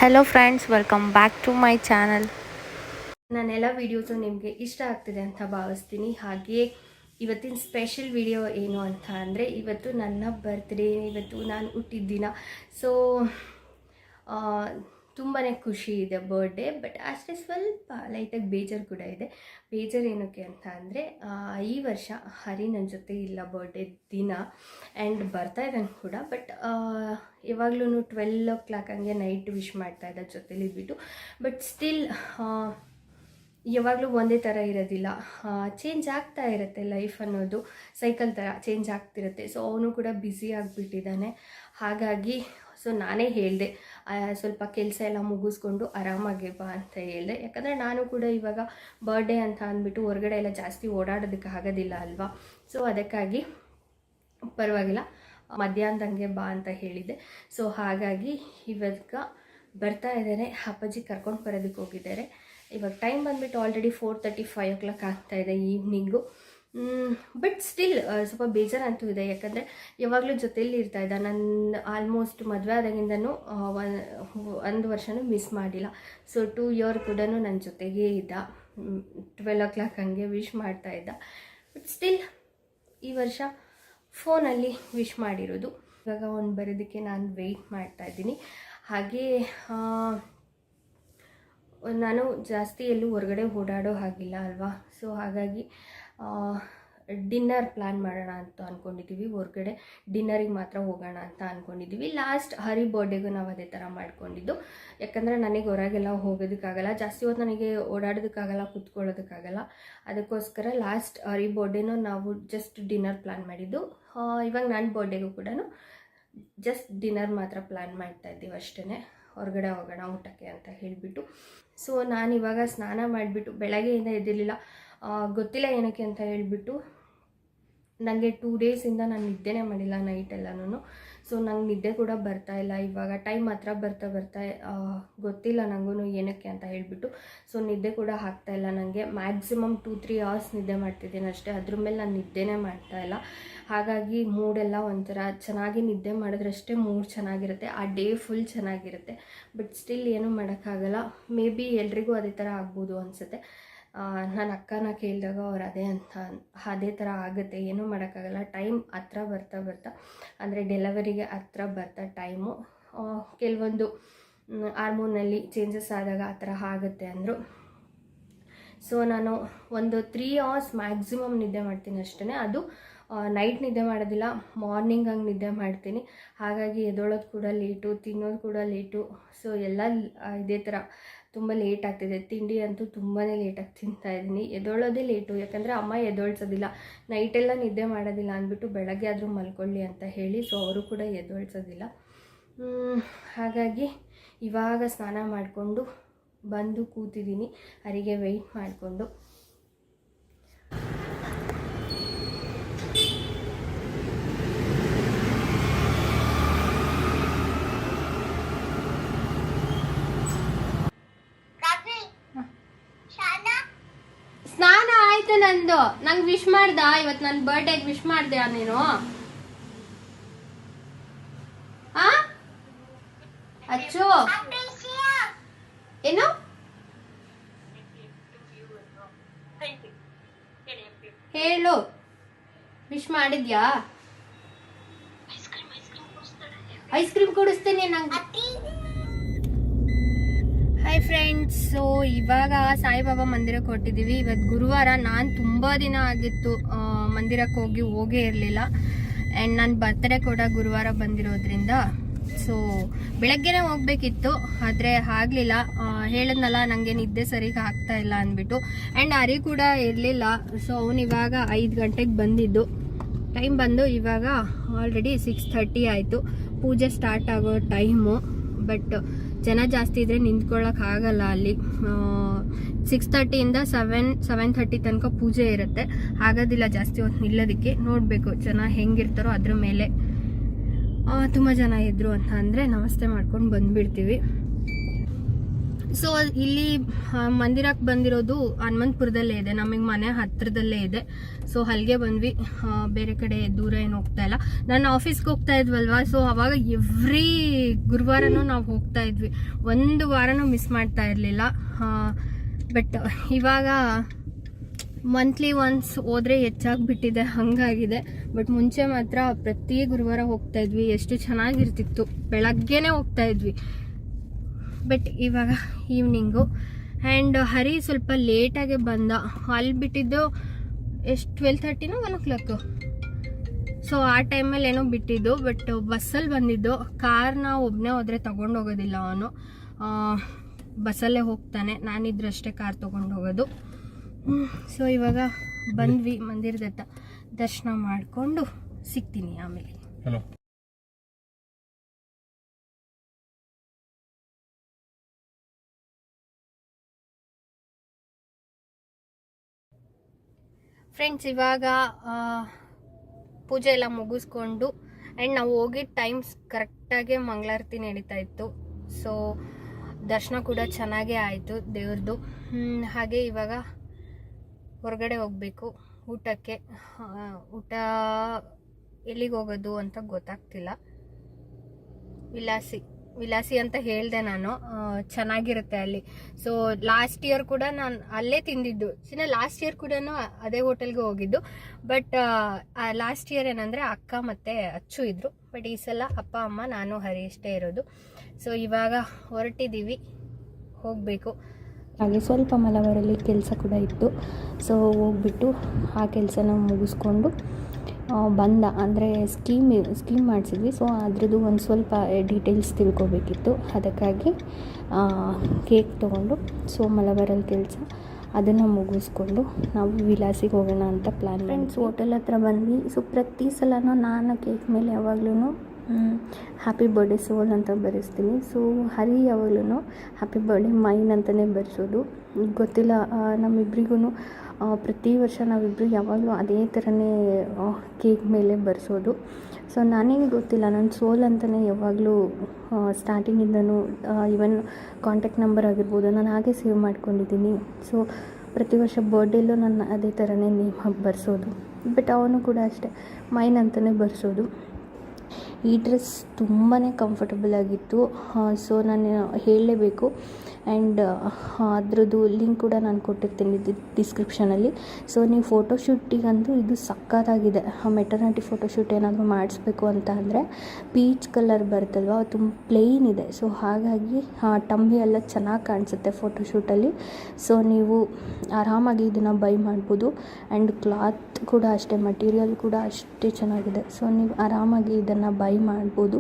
Hello friends, welcome back to my channel. ನನ್ನೆಲ್ಲ videos ನಿಮಗೆ ಇಷ್ಟ ಆಗ್ತಿದೆ ಅಂತ ಭಾವಿಸ್ತೀನಿ. ಹಾಗೆಯೇ ಇವತ್ತಿನ ಸ್ಪೆಷಲ್ ವಿಡಿಯೋ ಏನು ಅಂತ ಅಂದರೆ, ಇವತ್ತು ನನ್ನ ಬರ್ತ್ಡೇ, ಇವತ್ತು ನಾನು ಹುಟ್ಟಿದ ದಿನ. ಸೊ ತುಂಬಾ ಖುಷಿ ಇದೆ ಬರ್ಡೇ, ಬಟ್ ಅಷ್ಟೇ ಸ್ವಲ್ಪ ಲೈಟಾಗಿ ಬೇಜಾರು ಕೂಡ ಇದೆ. ಬೇಜಾರು ಏನಕ್ಕೆ ಅಂತ ಅಂದರೆ, ಈ ವರ್ಷ ಹರಿ ನನ್ನ ಜೊತೆ ಇಲ್ಲ ಬರ್ಡೇ ದಿನ, ಆ್ಯಂಡ್ ಬರ್ತಾ ಇದ್ದಾನೆ ಕೂಡ. ಬಟ್ ಯಾವಾಗಲೂ 12 o'clock ಹಂಗೆ ನೈಟ್ ವಿಶ್ ಮಾಡ್ತಾಯಿದ್ದ ಜೊತೇಲಿ ಇದ್ಬಿಟ್ಟು. ಬಟ್ ಸ್ಟಿಲ್ ಯಾವಾಗಲೂ ಒಂದೇ ಥರ ಇರೋದಿಲ್ಲ, ಚೇಂಜ್ ಆಗ್ತಾ ಇರುತ್ತೆ ಲೈಫ್ ಅನ್ನೋದು, ಸೈಕಲ್ ಥರ ಚೇಂಜ್ ಆಗ್ತಿರುತ್ತೆ. ಸೊ ಅವನು ಕೂಡ ಬ್ಯುಸಿ ಆಗಿಬಿಟ್ಟಿದ್ದಾನೆ. ಹಾಗಾಗಿ ನಾನೇ ಹೇಳಿದೆ, ಸ್ವಲ್ಪ ಕೆಲಸ ಎಲ್ಲ ಮುಗಿಸ್ಕೊಂಡು ಆರಾಮಾಗಿ ಬಾ ಅಂತ ಹೇಳಿದೆ. ಯಾಕಂದರೆ ನಾನು ಕೂಡ ಇವಾಗ ಬರ್ಡೇ ಅಂತ ಅಂದ್ಬಿಟ್ಟು ಹೊರಗಡೆ ಎಲ್ಲ ಜಾಸ್ತಿ ಓಡಾಡೋದಕ್ಕೆ ಆಗೋದಿಲ್ಲ ಅಲ್ವಾ. ಸೊ ಅದಕ್ಕಾಗಿ ಪರವಾಗಿಲ್ಲ, ಮಧ್ಯಾಹ್ನದಂಗೆ ಬಾ ಅಂತ ಹೇಳಿದ್ದೆ. ಸೊ ಹಾಗಾಗಿ ಇವಾಗ ಬರ್ತಾ ಇದ್ದಾರೆ. ಅಪ್ಪಾಜಿ ಕರ್ಕೊಂಡು ಬರೋದಕ್ಕೆ ಹೋಗಿದ್ದಾರೆ. ಇವಾಗ ಟೈಮ್ ಬಂದುಬಿಟ್ಟು ಆಲ್ರೆಡಿ 4:35 o'clock ಆಗ್ತಾಯಿದೆ ಈವ್ನಿಂಗು. ಬಟ್ ಸ್ಟಿಲ್ ಸ್ವಲ್ಪ ಬೇಜಾರಂತೂ ಇದೆ. ಯಾಕಂದರೆ ಯಾವಾಗಲೂ ಜೊತೆಯಲ್ಲಿ ಇರ್ತಾಯಿದ್ದ. ನನ್ನ ಆಲ್ಮೋಸ್ಟ್ ಮದುವೆ ಆದಾಗಿಂದನೂ 1 ವರ್ಷನೂ ಮಿಸ್ ಮಾಡಿಲ್ಲ. ಸೊ 2 year ಕೂಡ ನನ್ನ ಜೊತೆಗೇ ಇದ್ದ. 12 o'clock ಹಂಗೆ ವಿಶ್ ಮಾಡ್ತಾಯಿದ್ದ. ಬಟ್ ಸ್ಟಿಲ್ ಈ ವರ್ಷ ಫೋನಲ್ಲಿ ವಿಶ್ ಮಾಡಿರೋದು. ಇವಾಗ ಅವ್ನು ಬರೋದಕ್ಕೆ ನಾನು ವೆಯ್ಟ್ ಮಾಡ್ತಾಯಿದ್ದೀನಿ. ಹಾಗೇ ನಾನು ಜಾಸ್ತಿ ಎಲ್ಲೂ ಹೊರಗಡೆ ಓಡಾಡೋ ಹಾಗಿಲ್ಲ ಅಲ್ವಾ. ಸೊ ಹಾಗಾಗಿ ಡಿನ್ನರ್ ಪ್ಲ್ಯಾನ್ ಮಾಡೋಣ ಅಂತ ಅಂದ್ಕೊಂಡಿದ್ದೀವಿ. ಹೊರಗಡೆ ಡಿನ್ನರಿಗೆ ಮಾತ್ರ ಹೋಗೋಣ ಅಂತ ಅಂದ್ಕೊಂಡಿದ್ದೀವಿ. ಲಾಸ್ಟ್ ಹರಿ ಬರ್ಡೇಗೂ ನಾವು ಅದೇ ಥರ ಮಾಡ್ಕೊಂಡಿದ್ದು. ಯಾಕಂದರೆ ನನಗೆ ಹೊರಗೆಲ್ಲ ಹೋಗೋದಕ್ಕಾಗಲ್ಲ, ಜಾಸ್ತಿ ಹೊತ್ತು ನನಗೆ ಓಡಾಡೋದಕ್ಕಾಗಲ್ಲ, ಕೂತ್ಕೊಳ್ಳೋದಕ್ಕಾಗಲ್ಲ. ಅದಕ್ಕೋಸ್ಕರ ಲಾಸ್ಟ್ ಹರಿ ಬರ್ಡೇನೂ ನಾವು ಜಸ್ಟ್ ಡಿನ್ನರ್ ಪ್ಲ್ಯಾನ್ ಮಾಡಿದ್ದು. ಇವಾಗ ನನ್ನ ಬರ್ಡೇಗೂ ಕೂಡ ಜಸ್ಟ್ ಡಿನ್ನರ್ ಮಾತ್ರ ಪ್ಲ್ಯಾನ್ ಮಾಡ್ತಾಯಿದ್ದೀವಿ ಅಷ್ಟೇ. ಹೊರಗಡೆ ಹೋಗೋಣ ಊಟಕ್ಕೆ ಅಂತ ಹೇಳಿಬಿಟ್ಟು. ಸೊ ನಾನಿವಾಗ ಸ್ನಾನ ಮಾಡಿಬಿಟ್ಟು ಬೆಳಗ್ಗೆಯಿಂದ ಎದ್ದಿರಲಿಲ್ಲ, ಗೊತ್ತಿಲ್ಲ ಏನಕ್ಕೆ ಅಂತ ಹೇಳಿಬಿಟ್ಟು. ನನಗೆ 2 daysಯಿಂದ ನಾನು ನಿದ್ದೆನೇ ಮಾಡಿಲ್ಲ ನೈಟೆಲ್ಲನೂ. ಸೊ ನಂಗೆ ನಿದ್ದೆ ಕೂಡ ಬರ್ತಾಯಿಲ್ಲ. ಇವಾಗ ಟೈಮ್ ಹತ್ರ ಬರ್ತಾ ಗೊತ್ತಿಲ್ಲ ನನಗೂ ಏನಕ್ಕೆ ಅಂತ ಹೇಳಿಬಿಟ್ಟು. ಸೊ ನಿದ್ದೆ ಕೂಡ ಆಗ್ತಾಯಿಲ್ಲ ನನಗೆ. ಮ್ಯಾಕ್ಸಿಮಮ್ 2-3 hours ನಿದ್ದೆ ಮಾಡ್ತಿದ್ದೀನಿ ಅಷ್ಟೇ. ಅದ್ರ ಮೇಲೆ ನಾನು ನಿದ್ದೆನೇ ಮಾಡ್ತಾಯಿಲ್ಲ. ಹಾಗಾಗಿ ಮೂಡೆಲ್ಲ ಒಂಥರ ಚೆನ್ನಾಗಿ ನಿದ್ದೆ ಮಾಡಿದ್ರಷ್ಟೇ ಮೂಡ್ ಚೆನ್ನಾಗಿರುತ್ತೆ, ಆ ಡೇ ಫುಲ್ ಚೆನ್ನಾಗಿರುತ್ತೆ. ಬಟ್ ಸ್ಟಿಲ್ ಏನೂ ಮಾಡೋಕ್ಕಾಗಲ್ಲ. ಮೇ ಬಿ ಎಲ್ರಿಗೂ ಅದೇ ಥರ ಆಗ್ಬೋದು ಅನಿಸುತ್ತೆ. ನನ್ನ ಅಕ್ಕನ ಕೇಳಿದಾಗ ಅವ್ರು ಅದೇ ಥರ ಆಗುತ್ತೆ, ಏನೂ ಮಾಡೋಕ್ಕಾಗಲ್ಲ. ಟೈಮ್ ಹತ್ರ ಬರ್ತಾ ಅಂದರೆ ಡೆಲಿವರಿಗೆ ಹತ್ರ ಬರ್ತಾ ಟೈಮು ಕೆಲವೊಂದು ಹಾರ್ಮೋನಲ್ಲಿ ಚೇಂಜಸ್ ಆದಾಗ ಆ ಥರ ಆಗುತ್ತೆ ಅಂದರು. ಸೊ ನಾನು ಒಂದು 3 hours ಮ್ಯಾಕ್ಸಿಮಮ್ ನಿದ್ದೆ ಮಾಡ್ತೀನಿ ಅಷ್ಟೇ. ಅದು ನೈಟ್ ನಿದ್ದೆ ಮಾಡೋದಿಲ್ಲ, ಮಾರ್ನಿಂಗ್ ಹಂಗೆ ನಿದ್ದೆ ಮಾಡ್ತೀನಿ. ಹಾಗಾಗಿ ಎದ್ದೋಳೋದು ಕೂಡ ಲೇಟು, ತಿನ್ನೋದು ಕೂಡ ಲೇಟು. ಸೊ ಎಲ್ಲ ಇದೇ ಥರ ತುಂಬ ಲೇಟ್ ಆಗ್ತಿದೆ. ತಿಂಡಿ ಅಂತೂ ತುಂಬಾ ಲೇಟಾಗಿ ತಿಂತಾಯಿದ್ದೀನಿ. ಎದ್ದೋಳೋದೇ ಲೇಟು, ಯಾಕಂದರೆ ಅಮ್ಮ ಎದ್ದೋಳ್ಸೋದಿಲ್ಲ. ನೈಟೆಲ್ಲ ನಿದ್ದೆ ಮಾಡೋದಿಲ್ಲ ಅಂದ್ಬಿಟ್ಟು ಬೆಳಗ್ಗೆ ಆದರೂ ಮಲ್ಕೊಳ್ಳಿ ಅಂತ ಹೇಳಿ. ಸೊ ಅವರು ಕೂಡ ಎದ್ದೋಳ್ಸೋದಿಲ್ಲ. ಹಾಗಾಗಿ ಇವಾಗ ಸ್ನಾನ ಮಾಡಿಕೊಂಡು ಬಂದು ಕೂತಿದ್ದೀನಿ ಅವರಿಗೆ ವೆಯ್ಟ್ ಮಾಡಿಕೊಂಡು. ಸ್ನಾನ ಆಯ್ತು ನಂದು. ನಂಗೆ ವಿಶ್ ಮಾಡ್ದ ಇವತ್ತು ನನ್ನ ಬರ್ಡೇಗೆ ವಿಶ್ ಮಾಡ್ದೆ ನೀನು? ಅಚ್ಚು ಏನು ಹೇಳು, ವಿಶ್ ಮಾಡಿದ್ಯಾ? ಐಸ್ ಕ್ರೀಮ್ ಕೊಡಿಸ್ತೇನೆ ನಂಗೆ. ಹಾಯ್ ಫ್ರೆಂಡ್ಸ್, ಸೊ ಇವಾಗ ಸಾಯಿಬಾಬಾ ಮಂದಿರಕ್ಕೆ ಹೊರಟಿದ್ದೀವಿ. ಇವತ್ತು ಗುರುವಾರ. ನಾನು ತುಂಬ ದಿನ ಆಗಿತ್ತು ಮಂದಿರಕ್ಕೆ ಹೋಗೇ ಇರಲಿಲ್ಲ. ಆ್ಯಂಡ್ ನನ್ನ ಬರ್ತ್ಡೇ ಕೂಡ ಗುರುವಾರ ಬಂದಿರೋದ್ರಿಂದ ಸೊ ಬೆಳಗ್ಗೆನೇ ಹೋಗ್ಬೇಕಿತ್ತು, ಆದರೆ ಆಗಲಿಲ್ಲ. ಹೇಳಿದ್ನಲ್ಲ ನನಗೆ ನಿದ್ದೆ ಸರಿಗೆ ಆಗ್ತಾ ಇಲ್ಲ ಅಂದ್ಬಿಟ್ಟು. ಆ್ಯಂಡ್ ಹರಿ ಕೂಡ ಇರಲಿಲ್ಲ. ಸೊ ಅವನು ಇವಾಗ 5 ಗಂಟೆಗೆ ಬಂದಿದ್ದು. ಟೈಮ್ ಬಂದು ಇವಾಗ ಆಲ್ರೆಡಿ 6:30 ಆಯಿತು. ಪೂಜೆ ಸ್ಟಾರ್ಟ್ ಆಗೋ ಟೈಮು. ಬಟ್ ಜನ ಜಾಸ್ತಿ ಇದ್ದರೆ ನಿಂತ್ಕೊಳ್ಳೋಕ್ಕಾಗಲ್ಲ ಅಲ್ಲಿ. 6:30ಇಂದ 7:30 ತನಕ ಪೂಜೆ ಇರುತ್ತೆ. ಆಗೋದಿಲ್ಲ ಜಾಸ್ತಿ ಹೊತ್ತು ನಿಲ್ಲೋದಕ್ಕೆ. ನೋಡಬೇಕು ಜನ ಹೆಂಗಿರ್ತಾರೋ ಅದ್ರ ಮೇಲೆ. ತುಂಬ ಜನ ಇದ್ದರು ಅಂತ ಅಂದರೆ ನಮಸ್ತೆ ಮಾಡ್ಕೊಂಡು ಬಂದುಬಿಡ್ತೀವಿ. ಸೊ ಇಲ್ಲಿ ಮಂದಿರಕ್ಕೆ ಬಂದಿರೋದು ಹನುಮಂತಪುರದಲ್ಲೇ ಇದೆ, ನಮಗೆ ಮನೆ ಹತ್ತಿರದಲ್ಲೇ ಇದೆ. ಸೊ ಅಲ್ಲಿಗೆ ಬಂದ್ವಿ, ಬೇರೆ ಕಡೆ ದೂರ ಏನು ಹೋಗ್ತಾ ಇಲ್ಲ. ನಾನು ಆಫೀಸ್ಗೆ ಹೋಗ್ತಾ ಇದ್ವಲ್ವಾ, ಸೊ ಅವಾಗ ಎವ್ರಿ ಗುರುವಾರನೂ ನಾವು ಹೋಗ್ತಾ ಇದ್ವಿ, ಒಂದು ವಾರನೂ ಮಿಸ್ ಮಾಡ್ತಾ ಇರಲಿಲ್ಲ. ಬಟ್ ಇವಾಗ ಮಂತ್ಲಿ ಒನ್ಸ್ ಹೋದ್ರೆ ಹೆಚ್ಚಾಗಿಬಿಟ್ಟಿದೆ, ಹಾಗಾಗಿದೆ. ಬಟ್ ಮುಂಚೆ ಮಾತ್ರ ಪ್ರತಿ ಗುರುವಾರ ಹೋಗ್ತಾ ಇದ್ವಿ, ಎಷ್ಟು ಚೆನ್ನಾಗಿರ್ತಿತ್ತು. ಬೆಳಗ್ಗೆನೇ ಹೋಗ್ತಾ ಇದ್ವಿ, ಬಟ್ ಇವಾಗ ಈವ್ನಿಂಗು. ಆ್ಯಂಡ್ ಹರಿ ಸ್ವಲ್ಪ ಲೇಟಾಗೆ ಬಂದ, ಅಲ್ಲಿ ಬಿಟ್ಟಿದ್ದು ಎಷ್ಟು 12:30 1 o'clock. ಸೊ ಆ ಟೈಮಲ್ಲಿ ಏನೋ ಬಿಟ್ಟಿದ್ದು, ಬಟ್ ಬಸ್ಸಲ್ಲಿ ಬಂದಿದ್ದು. ಕಾರ್ನ ಒಬ್ಬನೇ ಹೋದರೆ ತೊಗೊಂಡು ಹೋಗೋದಿಲ್ಲ ಅವನು, ಬಸ್ಸಲ್ಲೇ ಹೋಗ್ತಾನೆ. ನಾನಿದ್ರಷ್ಟೇ ಕಾರ್ ತೊಗೊಂಡು ಹೋಗೋದು. ಸೊ ಇವಾಗ ಬಂದ್ವಿ ಮಂದಿರದ ಹತ್ರ, ದರ್ಶನ ಮಾಡಿಕೊಂಡು ಸಿಗ್ತೀನಿ ಆಮೇಲೆ. ಹಲೋ ಫ್ರೆಂಡ್ಸ್, ಇವಾಗ ಪೂಜೆ ಎಲ್ಲ ಮುಗಿಸ್ಕೊಂಡು ಆ್ಯಂಡ್ ನಾವು ಹೋಗಿದ್ದ ಟೈಮ್ಸ್ ಕರೆಕ್ಟಾಗಿ ಮಂಗಳಾರತಿ ನಡೀತಾ ಇತ್ತು. ಸೊ ದರ್ಶನ ಕೂಡ ಚೆನ್ನಾಗೇ ಆಯಿತು ದೇವ್ರದ್ದು. ಹಾಗೆ ಇವಾಗ ಹೊರಗಡೆ ಹೋಗಬೇಕು ಊಟಕ್ಕೆ. ಊಟ ಎಲ್ಲಿಗೆ ಹೋಗೋದು ಅಂತ ಗೊತ್ತಾಗ್ತಿಲ್ಲ. ವಿಲಾಸಿ ಅಂತ ಹೇಳಿದೆ ನಾನು, ಚೆನ್ನಾಗಿರುತ್ತೆ ಅಲ್ಲಿ. ಸೊ ಲಾಸ್ಟ್ ಇಯರ್ ಕೂಡ ನಾನು ಅಲ್ಲೇ ತಿಂದಿದ್ದು. ಲಾಸ್ಟ್ ಇಯರ್ ಕೂಡ ಅದೇ ಹೋಟೆಲ್ಗೆ ಹೋಗಿದ್ದು. ಬಟ್ ಲಾಸ್ಟ್ ಇಯರ್ ಏನಂದರೆ ಅಕ್ಕ ಮತ್ತು ಅಚ್ಚು ಇದ್ದರು. ಬಟ್ ಈ ಸಲ ಅಪ್ಪ ಅಮ್ಮ ನಾನು ಹರಿ ಅಷ್ಟೇ ಇರೋದು. ಸೊ ಇವಾಗ ಹೊರಟಿದ್ದೀವಿ, ಹೋಗಬೇಕು. ಹಾಗೆ ಸ್ವಲ್ಪ ಮಲಬಾರಲ್ಲಿ ಕೆಲಸ ಕೂಡ ಇತ್ತು. ಸೊ ಹೋಗ್ಬಿಟ್ಟು ಆ ಕೆಲಸನ ಮುಗಿಸ್ಕೊಂಡು ಬಂದ. ಅಂದರೆ ಸ್ಕೀಮ್ ಮಾಡಿಸಿದ್ವಿ. ಸೊ ಅದ್ರದ್ದು ಒಂದು ಸ್ವಲ್ಪ ಡೀಟೇಲ್ಸ್ ತಿಳ್ಕೊಬೇಕಿತ್ತು. ಅದಕ್ಕಾಗಿ ಕೇಕ್ ತೊಗೊಂಡು ಸೊ ಮಲಬಾರಲ್ಲಿ ಕೆಲಸ ಅದನ್ನು ಮುಗಿಸ್ಕೊಂಡು ನಾವು ವಿಲಾಸಿಗೆ ಹೋಗೋಣ ಅಂತ ಪ್ಲ್ಯಾನ್. ಫ್ರೆಂಡ್ಸ್, ಹೋಟೆಲ್ ಹತ್ರ ಬಂದ್ವಿ. ಸೊ ಪ್ರತಿ ಸಲನೂ ನಾನು ಕೇಕ್ ಮೇಲೆ ಯಾವಾಗ್ಲೂ ಹ್ಯಾಪಿ ಬರ್ಡೇ ಸೋಲ್ ಅಂತ ಬರೆಸ್ತೀನಿ. ಸೊ ಹರಿ ಯಾವಾಗ್ಲೂ ಹ್ಯಾಪಿ ಬರ್ಡೇ ಮೈನ್ ಅಂತಲೇ ಬರೆಸೋದು. ಗೊತ್ತಿಲ್ಲ, ನಮ್ಮಿಬ್ರಿಗೂ ಪ್ರತಿ ವರ್ಷ ನಾವಿಬ್ಬರು ಯಾವಾಗಲೂ ಅದೇ ಥರನೇ ಕೇಕ್ ಮೇಲೆ ಬರೆಸೋದು. ಸೊ ನನಗೆ ಗೊತ್ತಿಲ್ಲ, ನಾನು ಸೋಲ್ ಅಂತಲೇ ಯಾವಾಗಲೂ ಸ್ಟಾರ್ಟಿಂಗಿಂದನೂ ಈವನ್ ಕಾಂಟ್ಯಾಕ್ಟ್ ನಂಬರ್ ಆಗಿರ್ಬೋದು ನಾನು ಹಾಗೆ ಸೇವ್ ಮಾಡ್ಕೊಂಡಿದ್ದೀನಿ. ಸೊ ಪ್ರತಿ ವರ್ಷ ಬರ್ಡೇಲೂ ನಾನು ಅದೇ ಥರನೇ ನೇಮ್ ಬರೆಸೋದು. ಬಟ್ ಅವನು ಕೂಡ ಅಷ್ಟೇ ಮೈನ್ ಅಂತಲೇ ಬರೆಸೋದು. ಈ ಡ್ರೆಸ್ ತುಂಬಾ ಕಂಫರ್ಟಬಲ್ ಆಗಿತ್ತು. ಸೊ ನಾನು ಹೇಳಲೇಬೇಕು. ಆ್ಯಂಡ್ ಅದ್ರದ್ದು ಲಿಂಕ್ ಕೂಡ ನಾನು ಕೊಟ್ಟಿರ್ತೀನಿ ಡಿಸ್ಕ್ರಿಪ್ಷನಲ್ಲಿ. ಸೊ ನೀವು ಫೋಟೋಶೂಟಿಗಂತೂ ಇದು ಸಕ್ಕತ್ತಾಗಿದೆ. ಮೆಟರ್ನಿಟಿ ಫೋಟೋಶೂಟ್ ಏನಾದರೂ ಮಾಡಿಸ್ಬೇಕು ಅಂತ ಅಂದರೆ ಪೀಚ್ ಕಲರ್ ಬರುತ್ತಲ್ವ, ಅದು ತುಂಬ ಪ್ಲೇನ್ ಇದೆ. ಸೊ ಹಾಗಾಗಿ ಟಮ್ಮಿ ಎಲ್ಲ ಚೆನ್ನಾಗಿ ಕಾಣಿಸುತ್ತೆ ಫೋಟೋಶೂಟಲ್ಲಿ. ಸೊ ನೀವು ಆರಾಮಾಗಿ ಇದನ್ನು ಬೈ ಮಾಡ್ಬೋದು. ಆ್ಯಂಡ್ ಕ್ಲಾತ್ ಕೂಡ ಅಷ್ಟೇ, ಮಟೀರಿಯಲ್ ಕೂಡ ಅಷ್ಟೇ ಚೆನ್ನಾಗಿದೆ. ಸೊ ನೀವು ಆರಾಮಾಗಿ ಇದನ್ನು ಬೈ ಮಾಡ್ಬೋದು.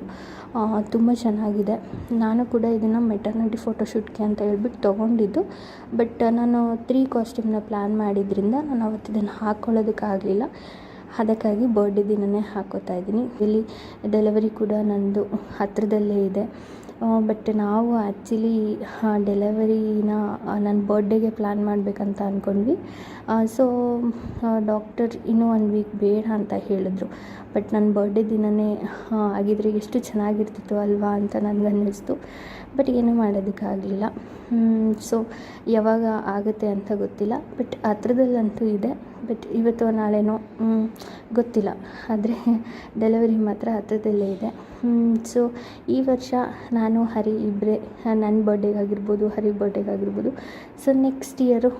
ತುಂಬ ಚೆನ್ನಾಗಿದೆ. ನಾನು ಕೂಡ ಇದನ್ನು ಮೆಟರ್ನಿಟಿ ಫೋಟೋಶೂಟ್ಗೆ ಅಂತ ಹೇಳ್ಬಿಟ್ಟು ತೊಗೊಂಡಿದ್ದು. ಬಟ್ ನಾನು 3 ಕಾಸ್ಟ್ಯೂಮ್ನ ಪ್ಲ್ಯಾನ್ ಮಾಡಿದ್ರಿಂದ ನಾನು ಅವತ್ತು ಇದನ್ನು ಹಾಕ್ಕೊಳ್ಳೋದಕ್ಕಾಗಲಿಲ್ಲ. ಅದಕ್ಕಾಗಿ ಬರ್ಡೇ ದಿನವೇ ಹಾಕ್ಕೋತಾ ಇದ್ದೀನಿ. ಇಲ್ಲಿ ಡೆಲಿವರಿ ಕೂಡ ನಂದು ಹತ್ತಿರದಲ್ಲೇ ಇದೆ. ಬಟ್ ನಾವು ಆ್ಯಕ್ಚುಲಿ ಡೆಲಿವರಿನ ನನ್ನ ಬರ್ಡೇಗೆ ಪ್ಲ್ಯಾನ್ ಮಾಡಬೇಕಂತ ಅಂದ್ಕೊಂಡ್ವಿ. ಸೊ ಡಾಕ್ಟರ್ ಇನ್ನೂ 1 ವೀಕ್ ಬೇಡ ಅಂತ ಹೇಳಿದ್ರು. ಬಟ್ ನನ್ನ ಬರ್ಡೇ ದಿನವೇ ಆಗಿದ್ರೆ ಎಷ್ಟು ಚೆನ್ನಾಗಿರ್ತಿತ್ತು ಅಲ್ವಾ ಅಂತ ನನಗನ್ನಿಸ್ತು. ಬಟ್ ಏನೂ ಮಾಡೋದಕ್ಕಾಗಲಿಲ್ಲ. ಸೊ ಯಾವಾಗ ಆಗುತ್ತೆ ಅಂತ ಗೊತ್ತಿಲ್ಲ. ಬಟ್ ಹತ್ರದಲ್ಲಂತೂ ಇದೆ. ಬಟ್ ಇವತ್ತು ನಾಳೆನೋ ಗೊತ್ತಿಲ್ಲ. ಆದರೆ ಡೆಲಿವರಿ ಮಾತ್ರ ಹತ್ರದಲ್ಲೇ ಇದೆ. ಸೊ ಈ ವರ್ಷ ನಾನು ಹರಿ ಇಬ್ಬರೇ, ನನ್ನ ಬರ್ಡೇಗಾಗಿರ್ಬೋದು ಹರಿ ಬರ್ಡೇಗಾಗಿರ್ಬೋದು. ಸೊ ನೆಕ್ಸ್ಟ್ ಇಯರು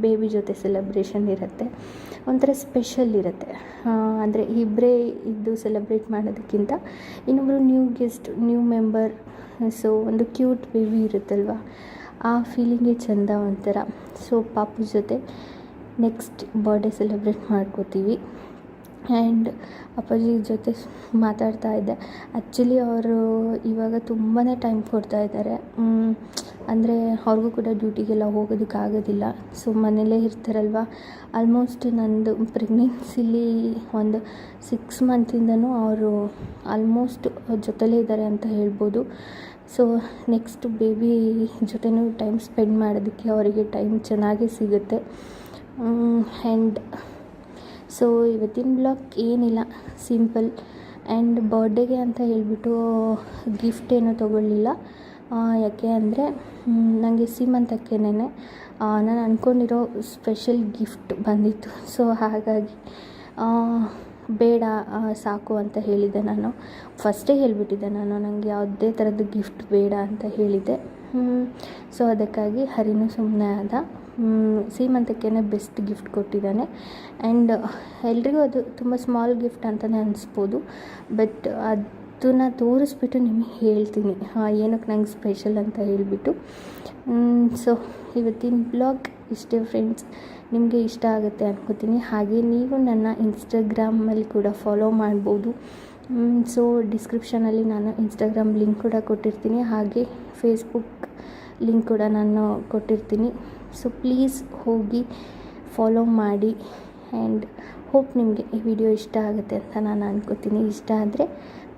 ಬೇಬಿ ಜೊತೆ ಸೆಲೆಬ್ರೇಷನ್ ಇರುತ್ತೆ, ಒಂಥರ ಸ್ಪೆಷಲ್ ಇರುತ್ತೆ. ಅಂದರೆ ಇಬ್ಬರೇ ಇದ್ದು ಸೆಲೆಬ್ರೇಟ್ ಮಾಡೋದಕ್ಕಿಂತ ಇನ್ನೊಬ್ಬರು ನ್ಯೂ ಮೆಂಬರ್, ಸೊ ಒಂದು ಕ್ಯೂಟ್ ಬೇಬಿ ಇರುತ್ತಲ್ವ, ಆ ಫೀಲಿಂಗೇ ಚೆಂದ ಒಂಥರ. ಸೊ ಪಾಪು ಜೊತೆ ನೆಕ್ಸ್ಟ್ ಬರ್ಡೇ ಸೆಲೆಬ್ರೇಟ್ ಮಾಡ್ಕೋತೀವಿ. ಆ್ಯಂಡ್ ಅಪ್ಪಾಜಿ ಜೊತೆ ಮಾತಾಡ್ತಾ ಇದ್ದೆ. ಆ್ಯಕ್ಚುಲಿ ಅವರು ಇವಾಗ ತುಂಬಾ ಟೈಮ್ ಕೊಡ್ತಾ ಇದ್ದಾರೆ. ಅಂದರೆ ಅವ್ರಿಗೂ ಕೂಡ ಡ್ಯೂಟಿಗೆಲ್ಲ ಹೋಗೋದಕ್ಕಾಗೋದಿಲ್ಲ. ಸೊ ಮನೇಲೇ ಇರ್ತಾರಲ್ವ. ಆಲ್ಮೋಸ್ಟ್ ನಂದು ಪ್ರೆಗ್ನೆನ್ಸಿಲಿ ಒಂದು 6 ಮಂತಿಂದನೂ ಅವರು ಆಲ್ಮೋಸ್ಟ್ ಜೊತೆಲೇ ಇದ್ದಾರೆ ಅಂತ ಹೇಳ್ಬೋದು. ಸೊ ನೆಕ್ಸ್ಟ್ ಬೇಬಿ ಜೊತೆನೂ ಟೈಮ್ ಸ್ಪೆಂಡ್ ಮಾಡೋದಕ್ಕೆ ಅವರಿಗೆ ಟೈಮ್ ಚೆನ್ನಾಗೇ ಸಿಗುತ್ತೆ. ಆ್ಯಂಡ್ ಸೊ ಇವತ್ತಿನ ಬ್ಲಾಗ್ ಏನಿಲ್ಲ, ಸಿಂಪಲ್. ಆ್ಯಂಡ್ ಬರ್ಡೇಗೆ ಅಂತ ಹೇಳಿಬಿಟ್ಟು ಗಿಫ್ಟ್ ಏನೂ ತೊಗೊಳ್ಳಿಲ್ಲ. ಯಾಕೆ ಅಂದರೆ ನನಗೆ ಸೀಮಂತಕ್ಕೇನೆ ನಾನು ಅಂದ್ಕೊಂಡಿರೋ ಸ್ಪೆಷಲ್ ಗಿಫ್ಟ್ ಬಂದಿತ್ತು. ಸೊ ಹಾಗಾಗಿ ಬೇಡ ಸಾಕು ಅಂತ ಹೇಳಿದ್ದೆ. ನಾನು ಫಸ್ಟೇ ಹೇಳಿಬಿಟ್ಟಿದ್ದೆ, ನನಗೆ ಯಾವುದೇ ಥರದ್ದು ಗಿಫ್ಟ್ ಬೇಡ ಅಂತ ಹೇಳಿದ್ದೆ. ಸೊ ಅದಕ್ಕಾಗಿ ಹರಿನೂ ಸುಮ್ಮನೆ ಆದ. ಸೀಮಂತಕ್ಕೇ ಬೆಸ್ಟ್ ಗಿಫ್ಟ್ ಕೊಟ್ಟಿದ್ದಾನೆ. ಆ್ಯಂಡ್ ಎಲ್ರಿಗೂ ಅದು ತುಂಬ ಸ್ಮಾಲ್ ಗಿಫ್ಟ್ ಅಂತಲೇ ಅನಿಸ್ಬೋದು, ಬಟ್ ಅದನ್ನು ತೋರಿಸ್ಬಿಟ್ಟು ನಿಮಗೆ ಹೇಳ್ತೀನಿ ಏನಕ್ಕೆ ನಂಗೆ ಸ್ಪೆಷಲ್ ಅಂತ ಹೇಳಿಬಿಟ್ಟು. ಸೊ ಇವತ್ತಿನ ಬ್ಲಾಗ್ ಇಷ್ಟೇ ಫ್ರೆಂಡ್ಸ್, ನಿಮಗೆ ಇಷ್ಟ ಆಗುತ್ತೆ ಅನ್ಕೋತೀನಿ. ಹಾಗೆ ನೀವು ನನ್ನ ಇನ್ಸ್ಟಾಗ್ರಾಮಲ್ಲಿ ಕೂಡ ಫಾಲೋ ಮಾಡ್ಬೋದು. ಸೊ ಡಿಸ್ಕ್ರಿಪ್ಷನಲ್ಲಿ ನಾನು ಇನ್ಸ್ಟಾಗ್ರಾಮ್ ಲಿಂಕ್ ಕೂಡ ಕೊಟ್ಟಿರ್ತೀನಿ, ಹಾಗೆ ಫೇಸ್ಬುಕ್ ಲಿಂಕ್ ಕೂಡ ನಾನು ಕೊಟ್ಟಿರ್ತೀನಿ. ಸೊ ಪ್ಲೀಸ್ ಹೋಗಿ ಫಾಲೋ ಮಾಡಿ. ಆ್ಯಂಡ್ ಹೋಪ್ ನಿಮಗೆ ಈ ವಿಡಿಯೋ ಇಷ್ಟ ಆಗುತ್ತೆ ಅಂತ ನಾನು ಅನ್ಕೋತೀನಿ. ಇಷ್ಟ ಆದರೆ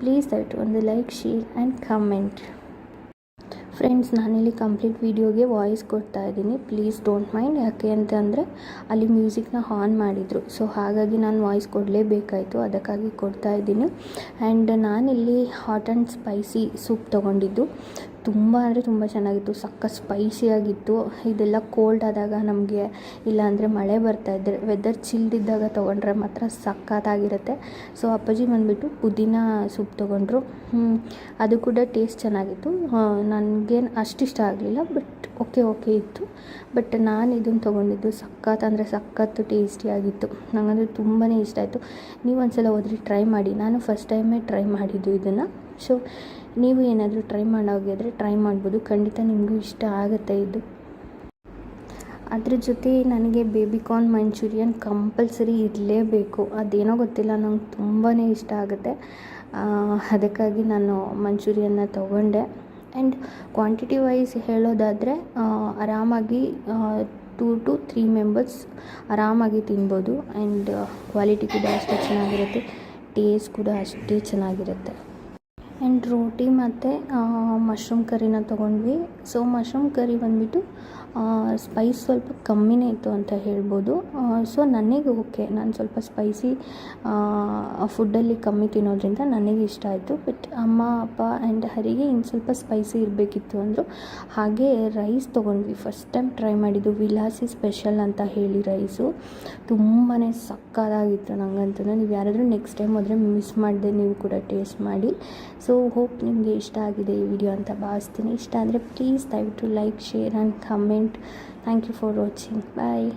ಪ್ಲೀಸ್ ದಯವಿಟ್ಟು ಒಂದು like, share and comment. Friends, ನಾನಿಲ್ಲಿ ಕಂಪ್ಲೀಟ್ ವೀಡಿಯೋಗೆ ವಾಯ್ಸ್ ಕೊಡ್ತಾ ಇದ್ದೀನಿ, ಪ್ಲೀಸ್ ಡೋಂಟ್ ಮೈಂಡ್. ಯಾಕೆ ಅಂತಂದರೆ ಅಲ್ಲಿ ಮ್ಯೂಸಿಕ್ನ ಆನ್ ಮಾಡಿದರು, ಸೊ ಹಾಗಾಗಿ ನಾನು ವಾಯ್ಸ್ ಕೊಡಲೇಬೇಕಾಯಿತು, ಅದಕ್ಕಾಗಿ ಕೊಡ್ತಾ ಇದ್ದೀನಿ. ಆ್ಯಂಡ್ ನಾನಿಲ್ಲಿ ಹಾಟ್ ಆ್ಯಂಡ್ ಸ್ಪೈಸಿ ಸೂಪ್ ತೊಗೊಂಡಿದ್ದು. ತುಂಬ ಅಂದರೆ ತುಂಬ ಚೆನ್ನಾಗಿತ್ತು, ಸಕ್ಕ ಸ್ಪೈಸಿಯಾಗಿತ್ತು. ಇದೆಲ್ಲ ಕೋಲ್ಡ್ ಆದಾಗ ನಮಗೆ, ಇಲ್ಲಾಂದರೆ ಮಳೆ ಬರ್ತಾಯಿದ್ರೆ ವೆದರ್ ಚಿಲ್ದಿದ್ದಾಗ ತೊಗೊಂಡ್ರೆ ಮಾತ್ರ ಸಕ್ಕತ್ತಾಗಿರುತ್ತೆ. ಸೊ ಅಪ್ಪಾಜಿ ಬಂದುಬಿಟ್ಟು ಪುದೀನ ಸೂಪ್ ತೊಗೊಂಡ್ರು, ಅದು ಕೂಡ ಟೇಸ್ಟ್ ಚೆನ್ನಾಗಿತ್ತು. ನನಗೇನು ಅಷ್ಟಿಷ್ಟ ಆಗಲಿಲ್ಲ, ಬಟ್ ಓಕೆ ಇತ್ತು. ಬಟ್ ನಾನು ಇದನ್ನು ತೊಗೊಂಡಿದ್ದು ಸಕ್ಕತ್ತು ಟೇಸ್ಟಿಯಾಗಿತ್ತು. ನನಗಂದರೆ ತುಂಬಾ ಇಷ್ಟ ಆಯಿತು. ನೀವು ಒಂದ್ಸಲ ಹೋದರೆ ಟ್ರೈ ಮಾಡಿ. ನಾನು ಫಸ್ಟ್ ಟೈಮೇ ಟ್ರೈ ಮಾಡಿದ್ದು ಇದನ್ನು. ಸೊ ನೀವು ಏನಾದರೂ ಟ್ರೈ ಮಾಡೋಗಿದ್ರೆ ಟ್ರೈ ಮಾಡ್ಬೋದು, ಖಂಡಿತ ನಿಮಗೂ ಇಷ್ಟ ಆಗುತ್ತೆ ಇದು. ಅದ್ರ ಜೊತೆ ನನಗೆ ಬೇಬಿಕಾರ್ನ್ ಮಂಚೂರಿಯನ್ ಕಂಪಲ್ಸರಿ ಇರಲೇಬೇಕು. ಅದೇನೋ ಗೊತ್ತಿಲ್ಲ, ನಂಗೆ ತುಂಬಾ ಇಷ್ಟ ಆಗುತ್ತೆ. ಅದಕ್ಕಾಗಿ ನಾನು ಮಂಚೂರಿಯನ್ನ ತೊಗೊಂಡೆ. ಆ್ಯಂಡ್ ಕ್ವಾಂಟಿಟಿ ವೈಸ್ ಹೇಳೋದಾದರೆ ಆರಾಮಾಗಿ 2 to 3 ಮೆಂಬರ್ಸ್ ಆರಾಮಾಗಿ ತಿನ್ಬೋದು. ಆ್ಯಂಡ್ ಕ್ವಾಲಿಟಿ ಕೂಡ ಅಷ್ಟೇ ಚೆನ್ನಾಗಿರುತ್ತೆ, ಟೇಸ್ಟ್ ಕೂಡ ಅಷ್ಟೇ ಚೆನ್ನಾಗಿರುತ್ತೆ. ಆ್ಯಂಡ್ ರೋಟಿ ಮತ್ತು ಮಶ್ರೂಮ್ ಕರಿನ ತೊಗೊಂಡ್ವಿ. ಸೊ ಮಶ್ರೂಮ್ ಕರಿ ಬಂದುಬಿಟ್ಟು ಸ್ಪೈಸ್ ಸ್ವಲ್ಪ ಕಮ್ಮಿನೇ ಇತ್ತು ಅಂತ ಹೇಳ್ಬೋದು. ಸೊ ನನಗೆ ಓಕೆ, ನಾನು ಸ್ವಲ್ಪ ಸ್ಪೈಸಿ ಫುಡ್ಡಲ್ಲಿ ಕಮ್ಮಿ ತಿನ್ನೋದ್ರಿಂದ ನನಗೆ ಇಷ್ಟ ಆಯಿತು. ಬಟ್ ಅಮ್ಮ ಅಪ್ಪ ಆ್ಯಂಡ್ ಹರಿಗೆ ಇನ್ನು ಸ್ವಲ್ಪ ಸ್ಪೈಸಿ ಇರಬೇಕಿತ್ತು ಅಂದರು. ಹಾಗೆ ರೈಸ್ ತೊಗೊಂಡ್ವಿ, ಫಸ್ಟ್ ಟೈಮ್ ಟ್ರೈ ಮಾಡಿದ್ದು ವಿಲಾಸಿ ಸ್ಪೆಷಲ್ ಅಂತ ಹೇಳಿ ರೈಸು. ತುಂಬಾ ಸಕ್ಕತ್ತಾಗಿತ್ತು ನನಗಂತೂ. ನೀವು ಯಾರಾದರೂ ನೆಕ್ಸ್ಟ್ ಟೈಮ್ ಹೋದರೆ ಮಿಸ್ ಮಾಡದೆ ನೀವು ಕೂಡ ಟೇಸ್ಟ್ ಮಾಡಿ. ಸೊ ಹೋಪ್ ನಿಮಗೆ ಇಷ್ಟ ಆಗಿದೆ ಈ ವಿಡಿಯೋ ಅಂತ ಭಾವಿಸ್ತೀನಿ. ಇಷ್ಟ ಆದರೆ ಪ್ಲೀಸ್ ದಯವಿಟ್ಟು like, share and comment. Thank you for watching. Bye.